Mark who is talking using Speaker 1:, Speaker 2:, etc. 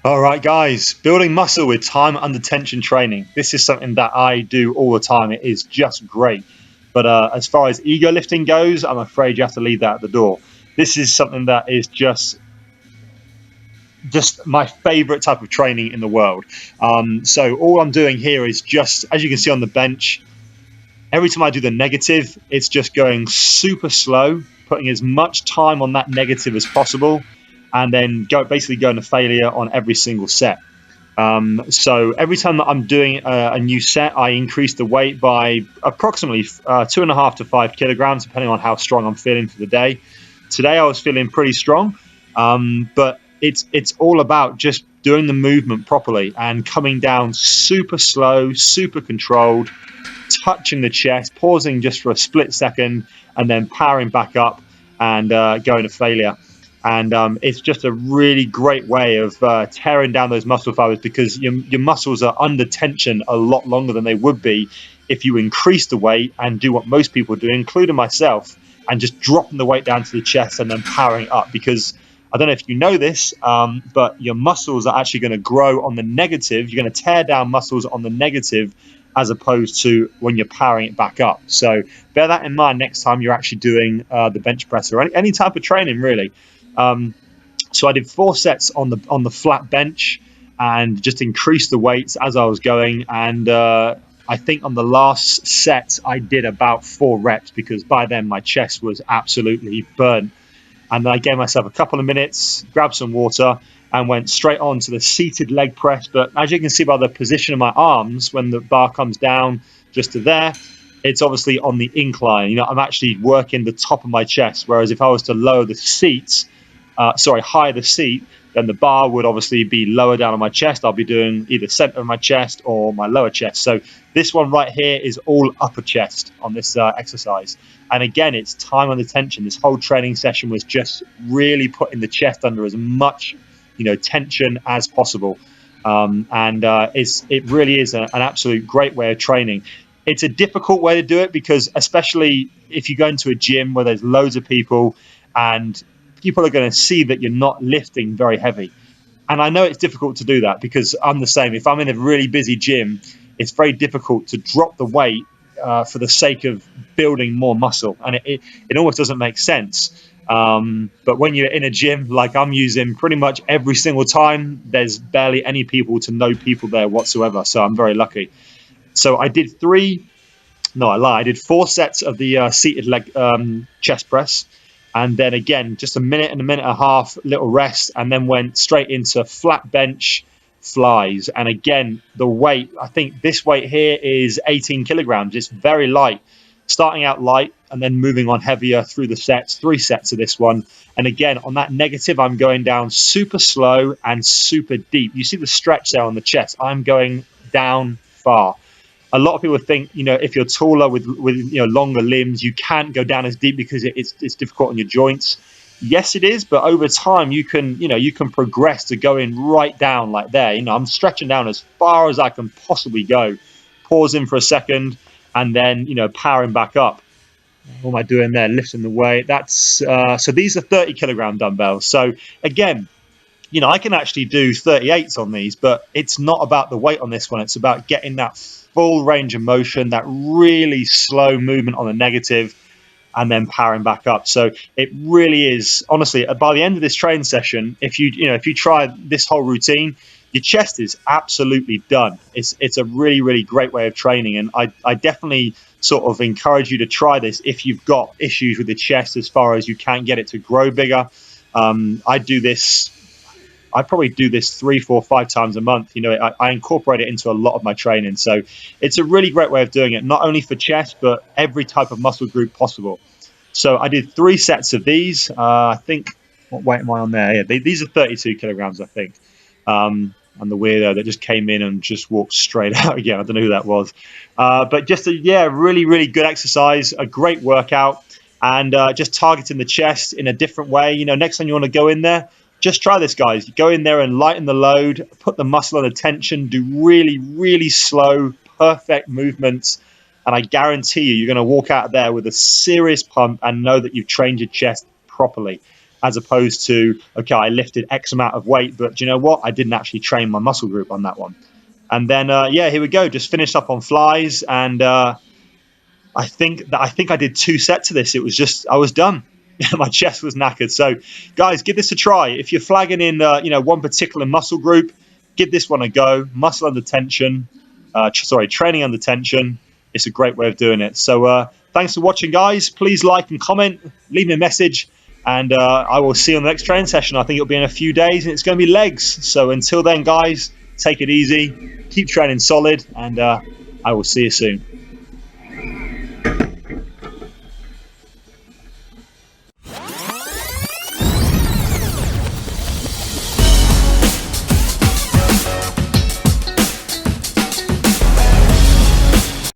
Speaker 1: All right, guys, building muscle with time under tension training. This is something that I do all the time. It is just great. But as far as ego lifting goes, I'm afraid you have to leave that at the door. This is something that is just my favorite type of training in the world. So all I'm doing here is just, as you can see on the bench, every time I do the negative, it's just going super slow, putting as much time on that negative as possible, and then basically going to failure on every single set. So every time that I'm doing a new set, I increase the weight by approximately 2.5 to 5 kilograms, depending on how strong I'm feeling for the day. Today I was feeling pretty strong, but it's all about just doing the movement properly and coming down super slow, super controlled, touching the chest, pausing just for a split second, and then powering back up and going to failure. And it's just a really great way of tearing down those muscle fibers, because your muscles are under tension a lot longer than they would be if you increase the weight and do what most people do, including myself, and just dropping the weight down to the chest and then powering up. Because I don't know if you know this, but your muscles are actually going to grow on the negative. You're going to tear down muscles on the negative as opposed to when you're powering it back up. So bear that in mind next time you're actually doing the bench press or any type of training, really. So I did 4 sets on the flat bench and just increased the weights as I was going. And I think on the last set I did about 4 reps, because by then my chest was absolutely burnt. And then I gave myself a couple of minutes, grabbed some water, and went straight on to the seated leg press. But as you can see by the position of my arms, when the bar comes down just to there, it's obviously on the incline. I'm actually working the top of my chest. Whereas if I was to lower the seats, higher the seat, then the bar would obviously be lower down on my chest. I'll be doing either center of my chest or my lower chest. So this one right here is all upper chest on this exercise. And again, it's time under tension. This whole training session was just really putting the chest under as much, tension as possible. It really is an absolute great way of training. It's a difficult way to do it, because especially if you go into a gym where there's loads of people, and people are going to see that you're not lifting very heavy. And I know it's difficult to do that, because I'm the same. If I'm in a really busy gym, it's very difficult to drop the weight for the sake of building more muscle. And it almost doesn't make sense. But when you're in a gym like I'm using pretty much every single time, there's barely any people to no people there whatsoever. So I'm very lucky. So I did I did 4 sets of the seated leg chest press. And then again, just a minute and a minute and a half, little rest, and then went straight into flat bench flies. And again, the weight, I think this weight here is 18 kilograms. It's very light, starting out light and then moving on heavier through the sets, 3 sets of this one. And again, on that negative, I'm going down super slow and super deep. You see the stretch there on the chest. I'm going down far. A lot of people think, if you're taller with longer limbs, you can't go down as deep because it's difficult on your joints. Yes, it is, but over time you can progress to going right down like there. I'm stretching down as far as I can possibly go, pausing for a second, and then powering back up. What am I doing there? Lifting the weight. That's so these are 30 kilogram dumbbells. So again, I can actually do 38s on these, but it's not about the weight on this one. It's about getting that full range of motion, that really slow movement on the negative, and then powering back up. So it really is, honestly, by the end of this training session, if you try this whole routine, your chest is absolutely done. It's a really, really great way of training. And I definitely sort of encourage you to try this if you've got issues with the chest as far as you can't get it to grow bigger. I probably do this 3, 4, 5 times a month. I incorporate it into a lot of my training. So it's a really great way of doing it, not only for chest, but every type of muscle group possible. So I did 3 sets of these. I think, what weight am I on there? Yeah, these are 32 kilograms, I think. And the weirdo that just came in and just walked straight out again. I don't know who that was. But just really, really good exercise, a great workout, and just targeting the chest in a different way. Next time you want to go in there, just try this, guys. Go in there and lighten the load, put the muscle under tension, do really, really slow, perfect movements. And I guarantee you're going to walk out of there with a serious pump and know that you've trained your chest properly. as opposed to, okay, I lifted X amount of weight, but do you know what? I didn't actually train my muscle group on that one. And then, yeah, here we go. Just finished up on flies, and I think I did 2 sets of this. It was just, I was done. My chest was knackered. So, guys, give this a try. If you're flagging in, one particular muscle group, give this one a go. Muscle under tension, training under tension. It's a great way of doing it. So, thanks for watching, guys. Please like and comment, leave me a message, and I will see you on the next training session. I think it'll be in a few days, and it's going to be legs. So, until then, guys, take it easy, keep training solid, and I will see you soon.